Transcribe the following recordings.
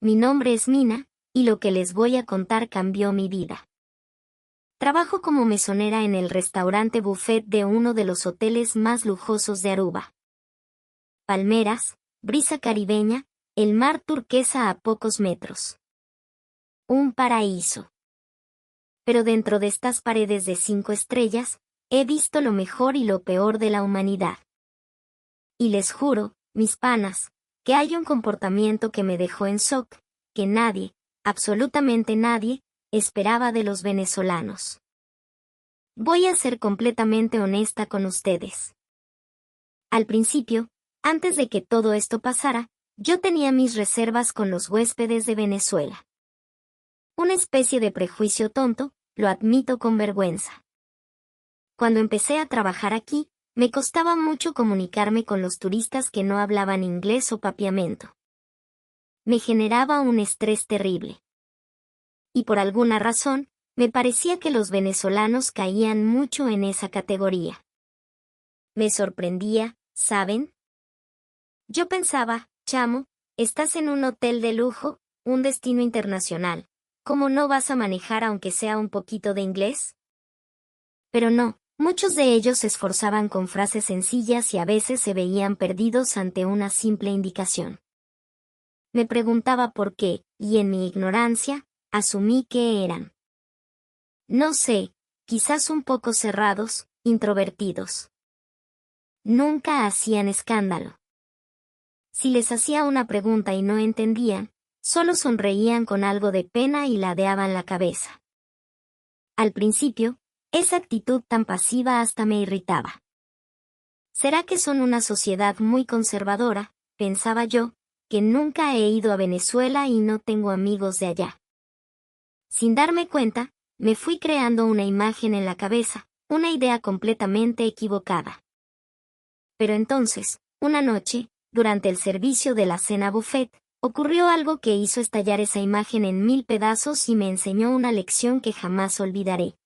mi nombre es Mina, y lo que les voy a contar cambió mi vida. Trabajo como mesonera en el restaurante buffet de uno de los hoteles más lujosos de Aruba. Palmeras, brisa caribeña, el mar turquesa a pocos metros. Un paraíso. Pero dentro de estas paredes de 5 estrellas, he visto lo mejor y lo peor de la humanidad. Y les juro, mis panas, que hay un comportamiento que me dejó en shock, que nadie, absolutamente nadie, esperaba de los venezolanos. Voy a ser completamente honesta con ustedes. Al principio, antes de que todo esto pasara, yo tenía mis reservas con los huéspedes de Venezuela. Una especie de prejuicio tonto, lo admito con vergüenza. Cuando empecé a trabajar aquí, me costaba mucho comunicarme con los turistas que no hablaban inglés o papiamento. Me generaba un estrés terrible. Y por alguna razón, me parecía que los venezolanos caían mucho en esa categoría. Me sorprendía, ¿saben? Yo pensaba, chamo, estás en un hotel de lujo, un destino internacional. ¿Cómo no vas a manejar aunque sea un poquito de inglés? Pero no, muchos de ellos se esforzaban con frases sencillas y a veces se veían perdidos ante una simple indicación. Me preguntaba por qué, y en mi ignorancia, asumí que eran. No sé, quizás un poco cerrados, introvertidos. Nunca hacían escándalo. Si les hacía una pregunta y no entendían, solo sonreían con algo de pena y ladeaban la cabeza. Al principio, esa actitud tan pasiva hasta me irritaba. ¿Será que son una sociedad muy conservadora? Pensaba yo, que nunca he ido a Venezuela y no tengo amigos de allá. Sin darme cuenta, me fui creando una imagen en la cabeza, una idea completamente equivocada. Pero entonces, una noche, durante el servicio de la cena buffet, ocurrió algo que hizo estallar esa imagen en 1000 pedazos y me enseñó una lección que jamás olvidaré.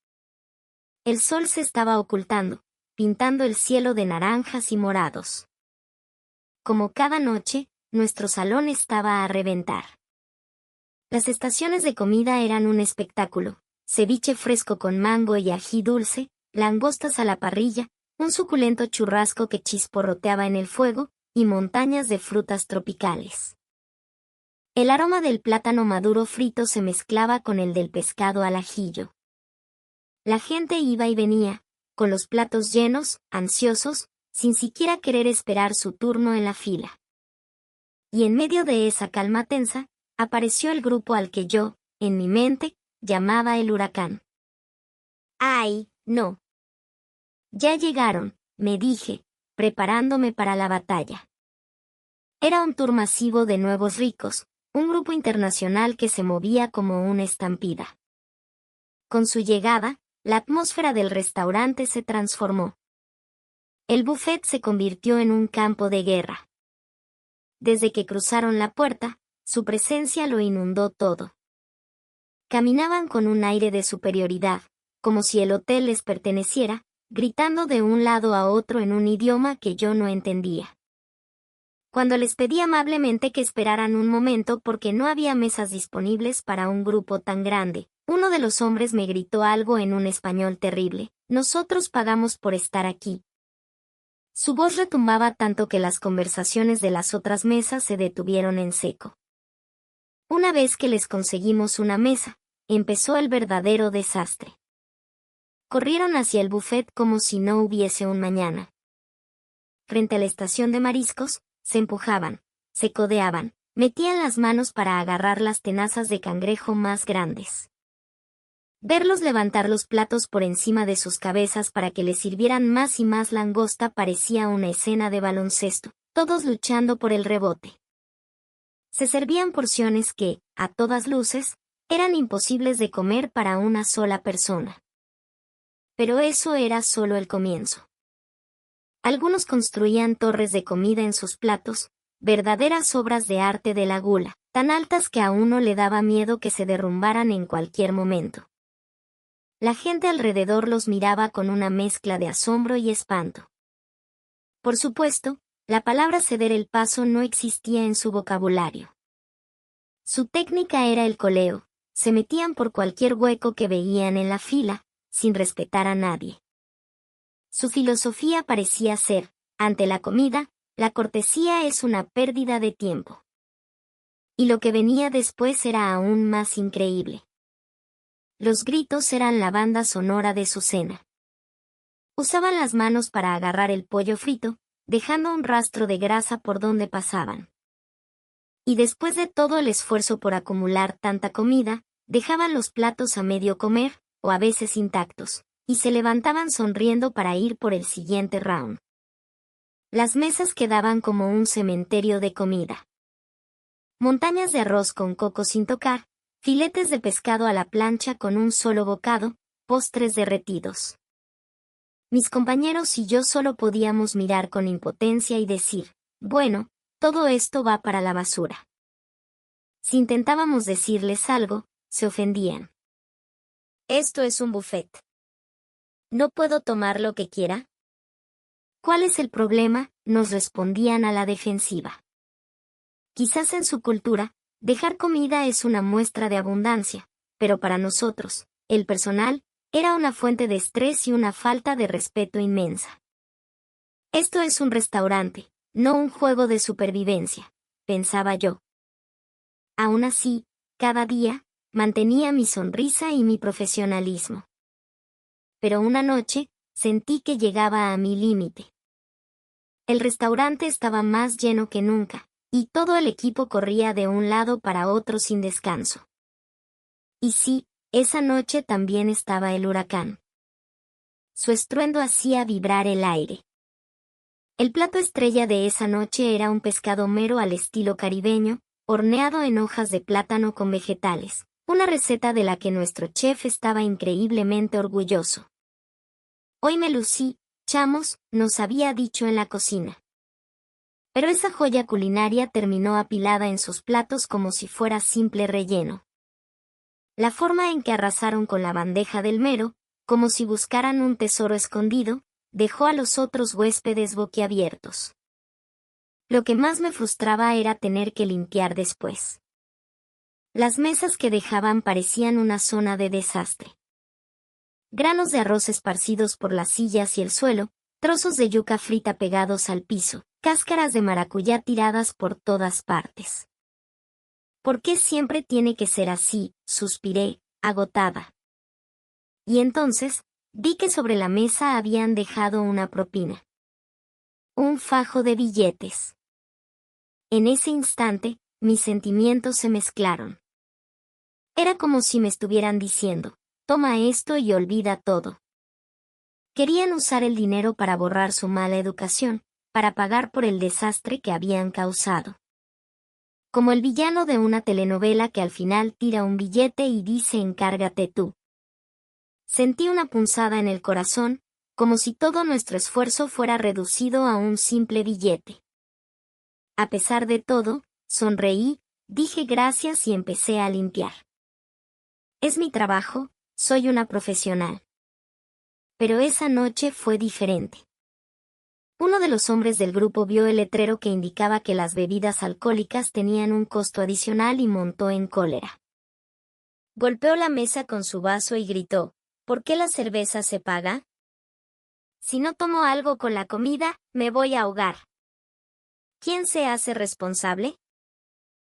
El sol se estaba ocultando, pintando el cielo de naranjas y morados. Como cada noche, nuestro salón estaba a reventar. Las estaciones de comida eran un espectáculo: ceviche fresco con mango y ají dulce, langostas a la parrilla, un suculento churrasco que chisporroteaba en el fuego, y montañas de frutas tropicales. El aroma del plátano maduro frito se mezclaba con el del pescado al ajillo. La gente iba y venía, con los platos llenos, ansiosos, sin siquiera querer esperar su turno en la fila. Y en medio de esa calma tensa, apareció el grupo al que yo, en mi mente, llamaba el huracán. ¡Ay, no! Ya llegaron, me dije, preparándome para la batalla. Era un tour masivo de nuevos ricos, un grupo internacional que se movía como una estampida. Con su llegada, la atmósfera del restaurante se transformó. El buffet se convirtió en un campo de guerra. Desde que cruzaron la puerta, su presencia lo inundó todo. Caminaban con un aire de superioridad, como si el hotel les perteneciera, gritando de un lado a otro en un idioma que yo no entendía. Cuando les pedí amablemente que esperaran un momento porque no había mesas disponibles para un grupo tan grande, uno de los hombres me gritó algo en un español terrible: «Nosotros pagamos por estar aquí». Su voz retumbaba tanto que las conversaciones de las otras mesas se detuvieron en seco. Una vez que les conseguimos una mesa, empezó el verdadero desastre. Corrieron hacia el buffet como si no hubiese un mañana. Frente a la estación de mariscos, se empujaban, se codeaban, metían las manos para agarrar las tenazas de cangrejo más grandes. Verlos levantar los platos por encima de sus cabezas para que les sirvieran más y más langosta parecía una escena de baloncesto, todos luchando por el rebote. Se servían porciones que, a todas luces, eran imposibles de comer para una sola persona. Pero eso era solo el comienzo. Algunos construían torres de comida en sus platos, verdaderas obras de arte de la gula, tan altas que a uno le daba miedo que se derrumbaran en cualquier momento. La gente alrededor los miraba con una mezcla de asombro y espanto. Por supuesto, la palabra ceder el paso no existía en su vocabulario. Su técnica era el coleo, se metían por cualquier hueco que veían en la fila, sin respetar a nadie. Su filosofía parecía ser, ante la comida, la cortesía es una pérdida de tiempo. Y lo que venía después era aún más increíble. Los gritos eran la banda sonora de su cena. Usaban las manos para agarrar el pollo frito, dejando un rastro de grasa por donde pasaban. Y después de todo el esfuerzo por acumular tanta comida, dejaban los platos a medio comer, o a veces intactos, y se levantaban sonriendo para ir por el siguiente round. Las mesas quedaban como un cementerio de comida. Montañas de arroz con coco sin tocar, filetes de pescado a la plancha con un solo bocado, postres derretidos. Mis compañeros y yo solo podíamos mirar con impotencia y decir, bueno, todo esto va para la basura. Si intentábamos decirles algo, se ofendían. Esto es un buffet. ¿No puedo tomar lo que quiera? ¿Cuál es el problema?, nos respondían a la defensiva. Quizás en su cultura, dejar comida es una muestra de abundancia, pero para nosotros, el personal, era una fuente de estrés y una falta de respeto inmensa. Esto es un restaurante, no un juego de supervivencia, pensaba yo. Aún así, cada día, mantenía mi sonrisa y mi profesionalismo. Pero una noche, sentí que llegaba a mi límite. El restaurante estaba más lleno que nunca, y todo el equipo corría de un lado para otro sin descanso. Y sí, esa noche también estaba el huracán. Su estruendo hacía vibrar el aire. El plato estrella de esa noche era un pescado mero al estilo caribeño, horneado en hojas de plátano con vegetales, una receta de la que nuestro chef estaba increíblemente orgulloso. Hoy me lucí, chamos, nos había dicho en la cocina. Pero esa joya culinaria terminó apilada en sus platos como si fuera simple relleno. La forma en que arrasaron con la bandeja del mero, como si buscaran un tesoro escondido, dejó a los otros huéspedes boquiabiertos. Lo que más me frustraba era tener que limpiar después. Las mesas que dejaban parecían una zona de desastre. Granos de arroz esparcidos por las sillas y el suelo, trozos de yuca frita pegados al piso, cáscaras de maracuyá tiradas por todas partes. ¿Por qué siempre tiene que ser así?, suspiré, agotada. Y entonces, vi que sobre la mesa habían dejado una propina. Un fajo de billetes. En ese instante, mis sentimientos se mezclaron. Era como si me estuvieran diciendo, toma esto y olvida todo. Querían usar el dinero para borrar su mala educación, para pagar por el desastre que habían causado. Como el villano de una telenovela que al final tira un billete y dice encárgate tú. Sentí una punzada en el corazón, como si todo nuestro esfuerzo fuera reducido a un simple billete. A pesar de todo, sonreí, dije gracias y empecé a limpiar. Es mi trabajo, soy una profesional. Pero esa noche fue diferente. Uno de los hombres del grupo vio el letrero que indicaba que las bebidas alcohólicas tenían un costo adicional y montó en cólera. Golpeó la mesa con su vaso y gritó, ¿por qué la cerveza se paga? Si no tomo algo con la comida, me voy a ahogar. ¿Quién se hace responsable?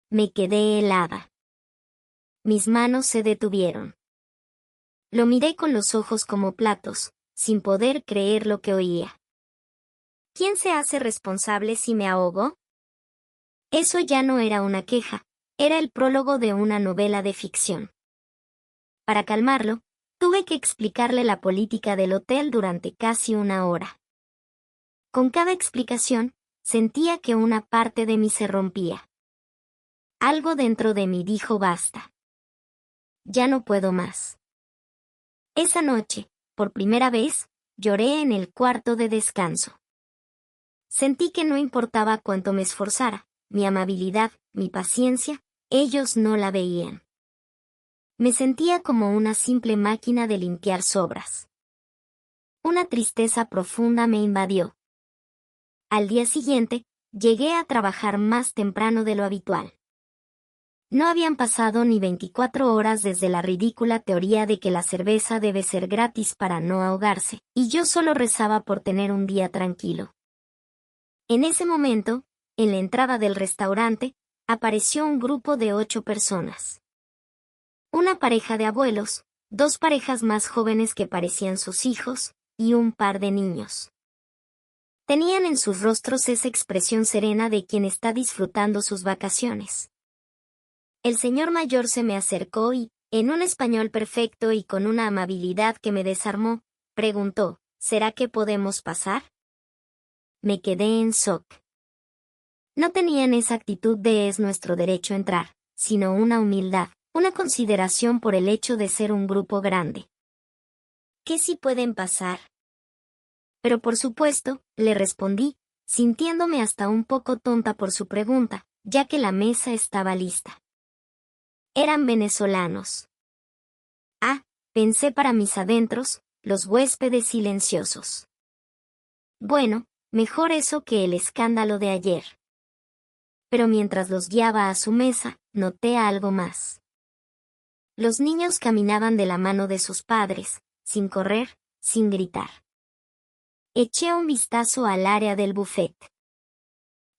Me quedé helada. Mis manos se detuvieron. Lo miré con los ojos como platos, sin poder creer lo que oía. ¿Quién se hace responsable si me ahogo? Eso ya no era una queja, era el prólogo de una novela de ficción. Para calmarlo, tuve que explicarle la política del hotel durante casi una hora. Con cada explicación, sentía que una parte de mí se rompía. Algo dentro de mí dijo basta. Ya no puedo más. Esa noche, por primera vez, lloré en el cuarto de descanso. Sentí que no importaba cuánto me esforzara, mi amabilidad, mi paciencia, ellos no la veían. Me sentía como una simple máquina de limpiar sobras. Una tristeza profunda me invadió. Al día siguiente, llegué a trabajar más temprano de lo habitual. No habían pasado ni 24 horas desde la ridícula teoría de que la cerveza debe ser gratis para no ahogarse, y yo solo rezaba por tener un día tranquilo. En ese momento, en la entrada del restaurante, apareció un grupo de 8 personas. Una pareja de abuelos, 2 parejas más jóvenes que parecían sus hijos, y un par de niños. Tenían en sus rostros esa expresión serena de quien está disfrutando sus vacaciones. El señor mayor se me acercó y, en un español perfecto y con una amabilidad que me desarmó, preguntó, ¿será que podemos pasar? Me quedé en shock. No tenían esa actitud de es nuestro derecho entrar, sino una humildad, una consideración por el hecho de ser un grupo grande. ¿Qué si pueden pasar? Pero por supuesto, le respondí, sintiéndome hasta un poco tonta por su pregunta, ya que la mesa estaba lista. Eran venezolanos. Ah, pensé para mis adentros, los huéspedes silenciosos. Bueno, mejor eso que el escándalo de ayer. Pero mientras los guiaba a su mesa, noté algo más. Los niños caminaban de la mano de sus padres, sin correr, sin gritar. Eché un vistazo al área del buffet.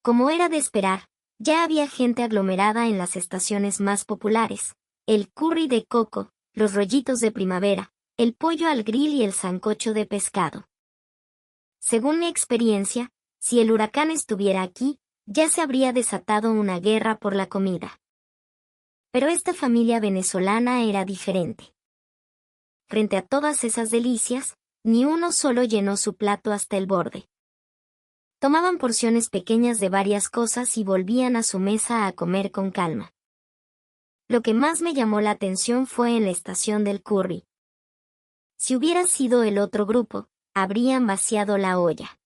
Como era de esperar, ya había gente aglomerada en las estaciones más populares, el curry de coco, los rollitos de primavera, el pollo al grill y el sancocho de pescado. Según mi experiencia, si el huracán estuviera aquí, ya se habría desatado una guerra por la comida. Pero esta familia venezolana era diferente. Frente a todas esas delicias, ni uno solo llenó su plato hasta el borde. Tomaban porciones pequeñas de varias cosas y volvían a su mesa a comer con calma. Lo que más me llamó la atención fue en la estación del curry. Si hubiera sido el otro grupo, habrían vaciado la olla.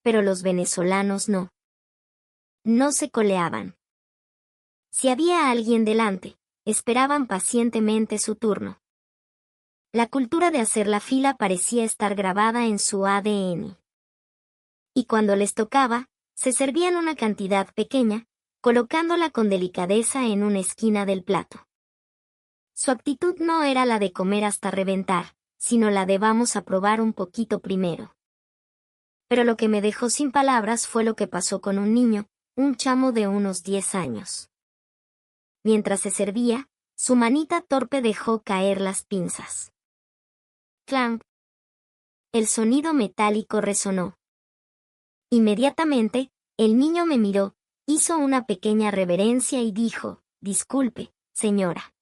Pero los venezolanos no. No se coleaban. Si había alguien delante, esperaban pacientemente su turno. La cultura de hacer la fila parecía estar grabada en su ADN. Y cuando les tocaba, se servían una cantidad pequeña, colocándola con delicadeza en una esquina del plato. Su actitud no era la de comer hasta reventar, sino la de vamos a probar un poquito primero. Pero lo que me dejó sin palabras fue lo que pasó con un niño, un chamo de unos 10 años. Mientras se servía, su manita torpe dejó caer las pinzas. ¡Clank! El sonido metálico resonó. Inmediatamente, el niño me miró, hizo una pequeña reverencia y dijo, «Disculpe, señora».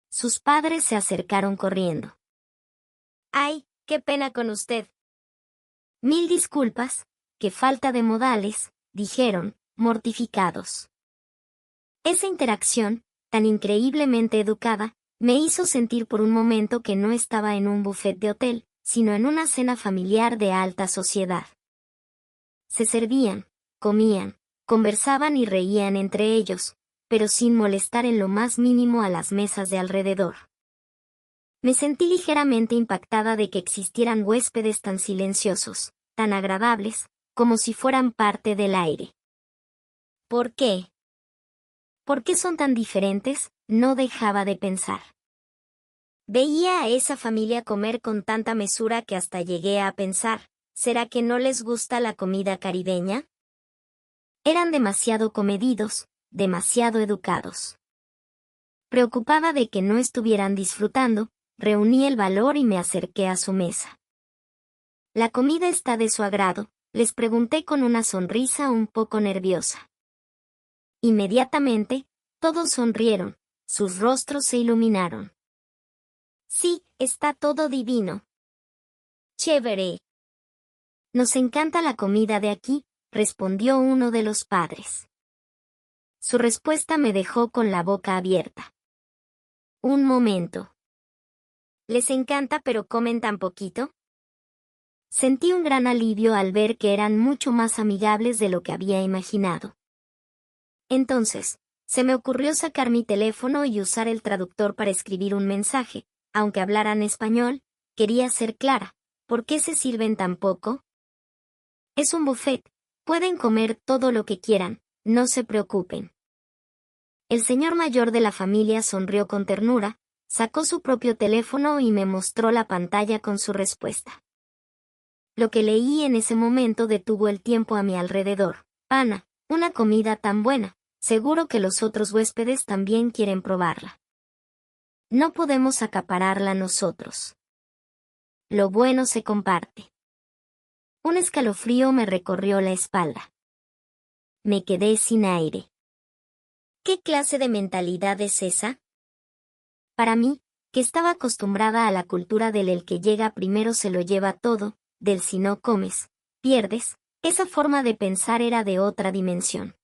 Sus padres se acercaron corriendo. «¡Ay, qué pena con usted!». «Mil disculpas, qué falta de modales», dijeron, mortificados. Esa interacción, tan increíblemente educada, me hizo sentir por un momento que no estaba en un buffet de hotel, sino en una cena familiar de alta sociedad. Se servían, comían, conversaban y reían entre ellos, pero sin molestar en lo más mínimo a las mesas de alrededor. Me sentí ligeramente impactada de que existieran huéspedes tan silenciosos, tan agradables, como si fueran parte del aire. ¿Por qué? ¿Por qué son tan diferentes? No dejaba de pensar. Veía a esa familia comer con tanta mesura que hasta llegué a pensar, ¿será que no les gusta la comida caribeña? Eran demasiado comedidos, demasiado educados. Preocupada de que no estuvieran disfrutando, reuní el valor y me acerqué a su mesa. ¿La comida está de su agrado?, les pregunté con una sonrisa un poco nerviosa. Inmediatamente, todos sonrieron, sus rostros se iluminaron. Sí, está todo divino. Chévere. Nos encanta la comida de aquí, respondió uno de los padres. Su respuesta me dejó con la boca abierta. Un momento. ¿Les encanta pero comen tan poquito? Sentí un gran alivio al ver que eran mucho más amigables de lo que había imaginado. Entonces, se me ocurrió sacar mi teléfono y usar el traductor para escribir un mensaje. Aunque hablaran español, quería ser clara. ¿Por qué se sirven tan poco? Es un buffet. Pueden comer todo lo que quieran, no se preocupen. El señor mayor de la familia sonrió con ternura, sacó su propio teléfono y me mostró la pantalla con su respuesta. Lo que leí en ese momento detuvo el tiempo a mi alrededor. Ana, una comida tan buena, seguro que los otros huéspedes también quieren probarla. No podemos acapararla nosotros. Lo bueno se comparte. Un escalofrío me recorrió la espalda. Me quedé sin aire. ¿Qué clase de mentalidad es esa? Para mí, que estaba acostumbrada a la cultura del el que llega primero se lo lleva todo, del si no comes, pierdes, esa forma de pensar era de otra dimensión.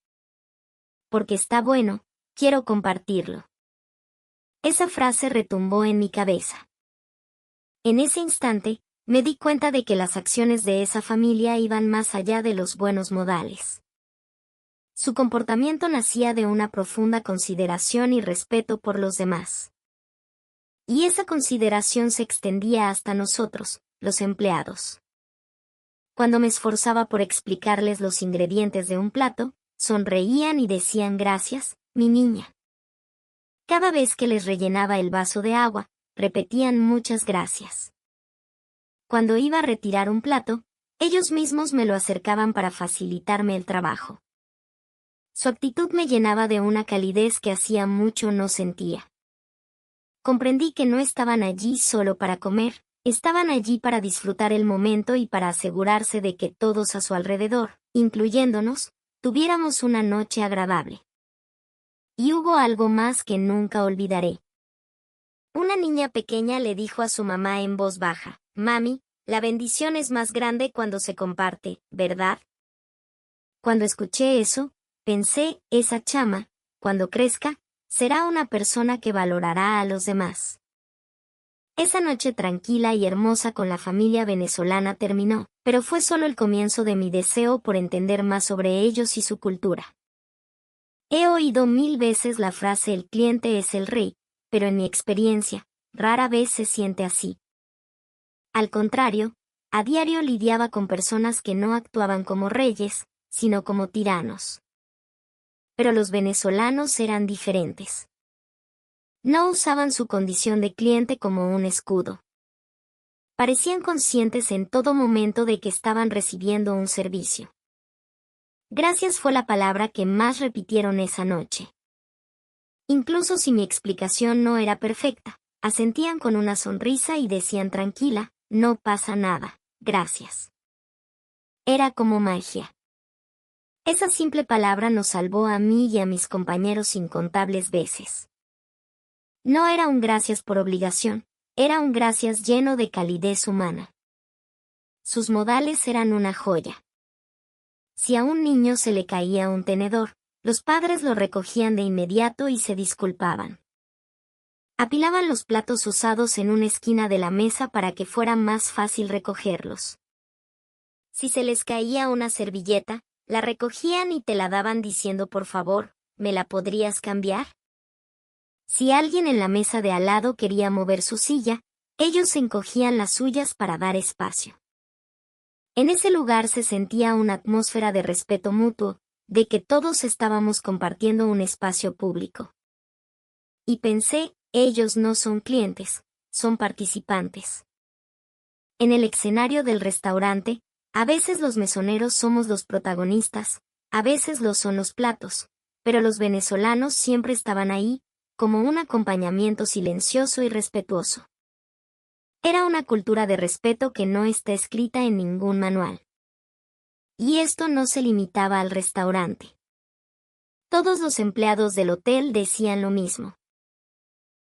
Porque está bueno, quiero compartirlo. Esa frase retumbó en mi cabeza. En ese instante, me di cuenta de que las acciones de esa familia iban más allá de los buenos modales. Su comportamiento nacía de una profunda consideración y respeto por los demás. Y esa consideración se extendía hasta nosotros, los empleados. Cuando me esforzaba por explicarles los ingredientes de un plato, sonreían y decían gracias, mi niña. Cada vez que les rellenaba el vaso de agua, repetían muchas gracias. Cuando iba a retirar un plato, ellos mismos me lo acercaban para facilitarme el trabajo. Su actitud me llenaba de una calidez que hacía mucho no sentía. Comprendí que no estaban allí solo para comer, estaban allí para disfrutar el momento y para asegurarse de que todos a su alrededor, incluyéndonos, tuviéramos una noche agradable. Y hubo algo más que nunca olvidaré. Una niña pequeña le dijo a su mamá en voz baja, «Mami, la bendición es más grande cuando se comparte, ¿verdad?» Cuando escuché eso, pensé, esa chama, cuando crezca, será una persona que valorará a los demás. Esa noche tranquila y hermosa con la familia venezolana terminó, pero fue solo el comienzo de mi deseo por entender más sobre ellos y su cultura. He oído 1000 veces la frase el cliente es el rey, pero en mi experiencia, rara vez se siente así. Al contrario, a diario lidiaba con personas que no actuaban como reyes, sino como tiranos. Pero los venezolanos eran diferentes. No usaban su condición de cliente como un escudo. Parecían conscientes en todo momento de que estaban recibiendo un servicio. Gracias fue la palabra que más repitieron esa noche. Incluso si mi explicación no era perfecta, asentían con una sonrisa y decían tranquila, no pasa nada, gracias. Era como magia. Esa simple palabra nos salvó a mí y a mis compañeros incontables veces. No era un gracias por obligación, era un gracias lleno de calidez humana. Sus modales eran una joya. Si a un niño se le caía un tenedor, los padres lo recogían de inmediato y se disculpaban. Apilaban los platos usados en una esquina de la mesa para que fuera más fácil recogerlos. Si se les caía una servilleta, la recogían y te la daban diciendo por favor, ¿me la podrías cambiar? Si alguien en la mesa de al lado quería mover su silla, ellos encogían las suyas para dar espacio. En ese lugar se sentía una atmósfera de respeto mutuo, de que todos estábamos compartiendo un espacio público. Y pensé, ellos no son clientes, son participantes. En el escenario del restaurante, a veces los mesoneros somos los protagonistas, a veces lo son los platos, pero los venezolanos siempre estaban ahí, como un acompañamiento silencioso y respetuoso. Era una cultura de respeto que no está escrita en ningún manual. Y esto no se limitaba al restaurante. Todos los empleados del hotel decían lo mismo.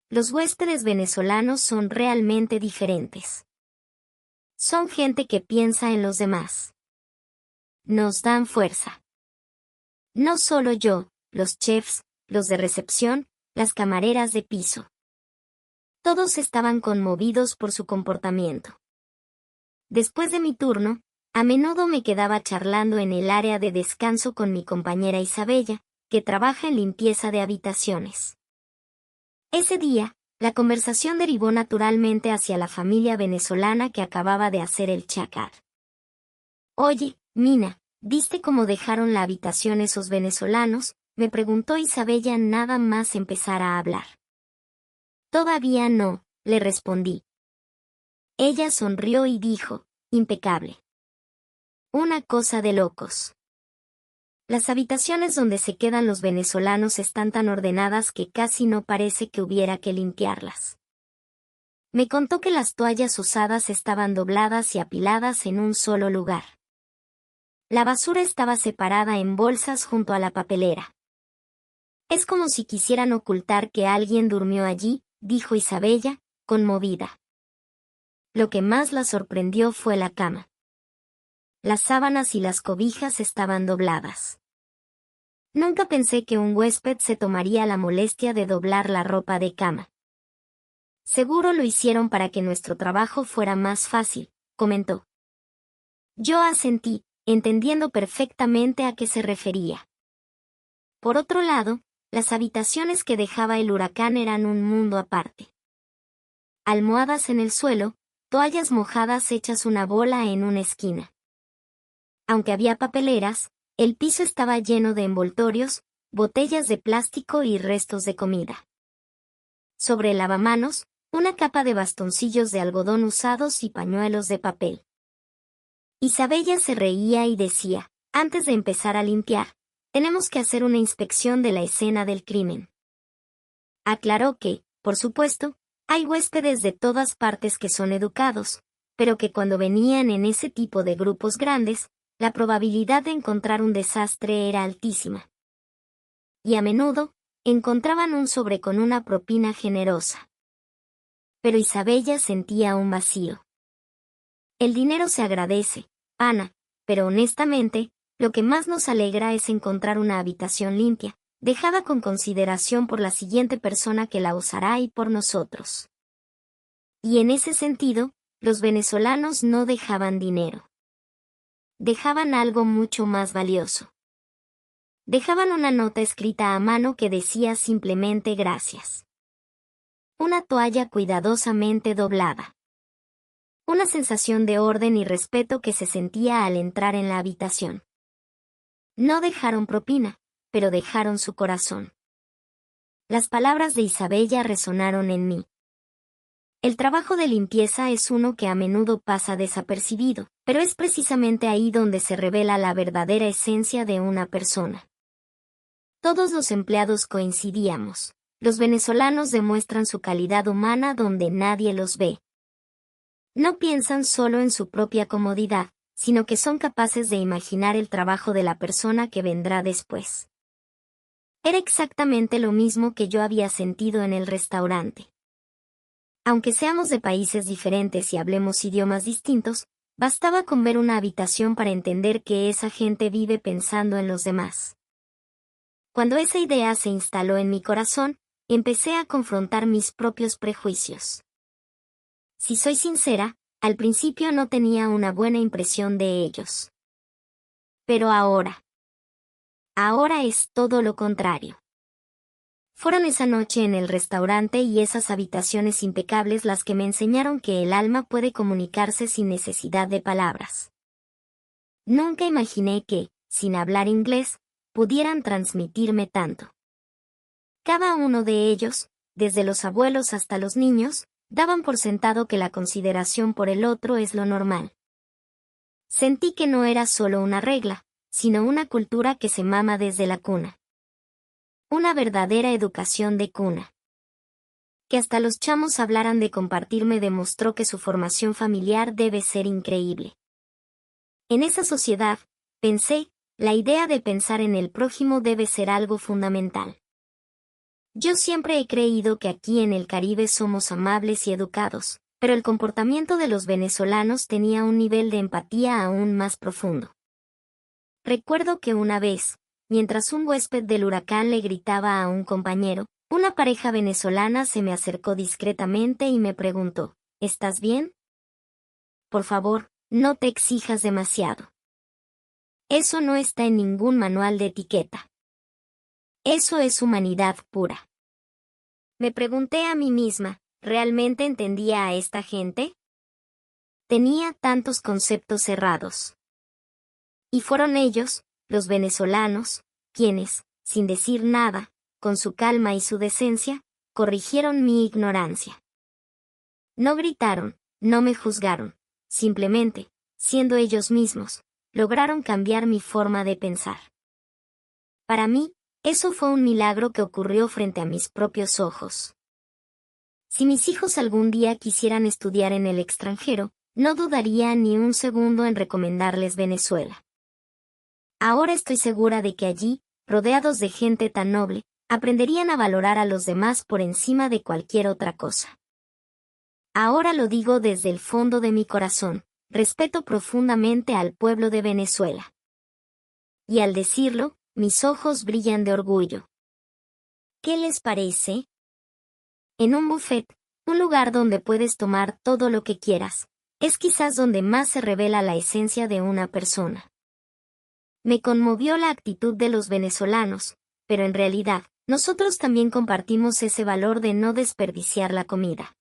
Los huéspedes venezolanos son realmente diferentes. Son gente que piensa en los demás. Nos dan fuerza. No solo yo, los chefs, los de recepción, las camareras de piso. Todos estaban conmovidos por su comportamiento. Después de mi turno, a menudo me quedaba charlando en el área de descanso con mi compañera Isabella, que trabaja en limpieza de habitaciones. Ese día, la conversación derivó naturalmente hacia la familia venezolana que acababa de hacer el check-out. Oye, Mina, ¿viste cómo dejaron la habitación esos venezolanos? me preguntó Isabella nada más empezar a hablar. Todavía no, le respondí. Ella sonrió y dijo, impecable. Una cosa de locos. Las habitaciones donde se quedan los venezolanos están tan ordenadas que casi no parece que hubiera que limpiarlas. Me contó que las toallas usadas estaban dobladas y apiladas en un solo lugar. La basura estaba separada en bolsas junto a la papelera. Es como si quisieran ocultar que alguien durmió allí, dijo Isabella, conmovida. Lo que más la sorprendió fue la cama. Las sábanas y las cobijas estaban dobladas. Nunca pensé que un huésped se tomaría la molestia de doblar la ropa de cama. Seguro lo hicieron para que nuestro trabajo fuera más fácil, comentó. Yo asentí, entendiendo perfectamente a qué se refería. Por otro lado, las habitaciones que dejaba el huracán eran un mundo aparte. Almohadas en el suelo, toallas mojadas hechas una bola en una esquina. Aunque había papeleras, el piso estaba lleno de envoltorios, botellas de plástico y restos de comida. Sobre el lavamanos, una capa de bastoncillos de algodón usados y pañuelos de papel. Isabella se reía y decía, antes de empezar a limpiar, tenemos que hacer una inspección de la escena del crimen. Aclaró que, por supuesto, hay huéspedes de todas partes que son educados, pero que cuando venían en ese tipo de grupos grandes, la probabilidad de encontrar un desastre era altísima. Y a menudo, encontraban un sobre con una propina generosa. Pero Isabella sentía un vacío. El dinero se agradece, Ana, pero honestamente, lo que más nos alegra es encontrar una habitación limpia, dejada con consideración por la siguiente persona que la usará y por nosotros. Y en ese sentido, los venezolanos no dejaban dinero. Dejaban algo mucho más valioso. Dejaban una nota escrita a mano que decía simplemente gracias. Una toalla cuidadosamente doblada. Una sensación de orden y respeto que se sentía al entrar en la habitación. No dejaron propina, pero dejaron su corazón. Las palabras de Isabella resonaron en mí. El trabajo de limpieza es uno que a menudo pasa desapercibido, pero es precisamente ahí donde se revela la verdadera esencia de una persona. Todos los empleados coincidíamos. Los venezolanos demuestran su calidad humana donde nadie los ve. No piensan solo en su propia comodidad, sino que son capaces de imaginar el trabajo de la persona que vendrá después. Era exactamente lo mismo que yo había sentido en el restaurante. Aunque seamos de países diferentes y hablemos idiomas distintos, bastaba con ver una habitación para entender que esa gente vive pensando en los demás. Cuando esa idea se instaló en mi corazón, empecé a confrontar mis propios prejuicios. Si soy sincera, al principio no tenía una buena impresión de ellos. Pero ahora es todo lo contrario. Fueron esa noche en el restaurante y esas habitaciones impecables las que me enseñaron que el alma puede comunicarse sin necesidad de palabras. Nunca imaginé que, sin hablar inglés, pudieran transmitirme tanto. Cada uno de ellos, desde los abuelos hasta los niños, daban por sentado que la consideración por el otro es lo normal. Sentí que no era solo una regla, sino una cultura que se mama desde la cuna. Una verdadera educación de cuna. Que hasta los chamos hablaran de compartir me demostró que su formación familiar debe ser increíble. En esa sociedad, pensé, la idea de pensar en el prójimo debe ser algo fundamental. Yo siempre he creído que aquí en el Caribe somos amables y educados, pero el comportamiento de los venezolanos tenía un nivel de empatía aún más profundo. Recuerdo que una vez, mientras un huésped del huracán le gritaba a un compañero, una pareja venezolana se me acercó discretamente y me preguntó, ¿estás bien? Por favor, no te exijas demasiado. Eso no está en ningún manual de etiqueta. Eso es humanidad pura. Me pregunté a mí misma, ¿realmente entendía a esta gente? Tenía tantos conceptos cerrados. Y fueron ellos, los venezolanos, quienes, sin decir nada, con su calma y su decencia, corrigieron mi ignorancia. No gritaron, no me juzgaron, simplemente, siendo ellos mismos, lograron cambiar mi forma de pensar. Para mí, eso fue un milagro que ocurrió frente a mis propios ojos. Si mis hijos algún día quisieran estudiar en el extranjero, no dudaría ni un segundo en recomendarles Venezuela. Ahora estoy segura de que allí, rodeados de gente tan noble, aprenderían a valorar a los demás por encima de cualquier otra cosa. Ahora lo digo desde el fondo de mi corazón, respeto profundamente al pueblo de Venezuela. Y al decirlo, mis ojos brillan de orgullo. ¿Qué les parece? En un buffet, un lugar donde puedes tomar todo lo que quieras, es quizás donde más se revela la esencia de una persona. Me conmovió la actitud de los venezolanos, pero en realidad, nosotros también compartimos ese valor de no desperdiciar la comida.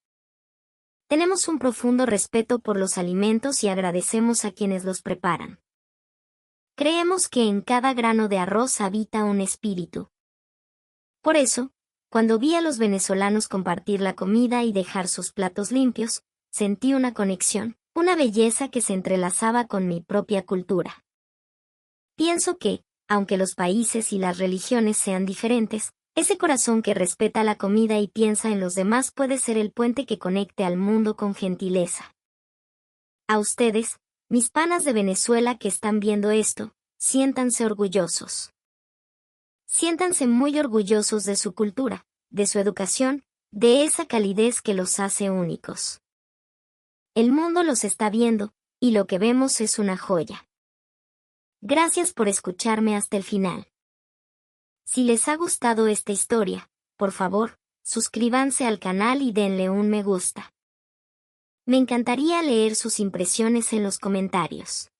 Tenemos un profundo respeto por los alimentos y agradecemos a quienes los preparan. Creemos que en cada grano de arroz habita un espíritu. Por eso, cuando vi a los venezolanos compartir la comida y dejar sus platos limpios, sentí una conexión, una belleza que se entrelazaba con mi propia cultura. Pienso que, aunque los países y las religiones sean diferentes, ese corazón que respeta la comida y piensa en los demás puede ser el puente que conecte al mundo con gentileza. A ustedes, mis panas de Venezuela que están viendo esto, siéntanse orgullosos. Siéntanse muy orgullosos de su cultura, de su educación, de esa calidez que los hace únicos. El mundo los está viendo, y lo que vemos es una joya. Gracias por escucharme hasta el final. Si les ha gustado esta historia, por favor, suscríbanse al canal y denle un me gusta. Me encantaría leer sus impresiones en los comentarios.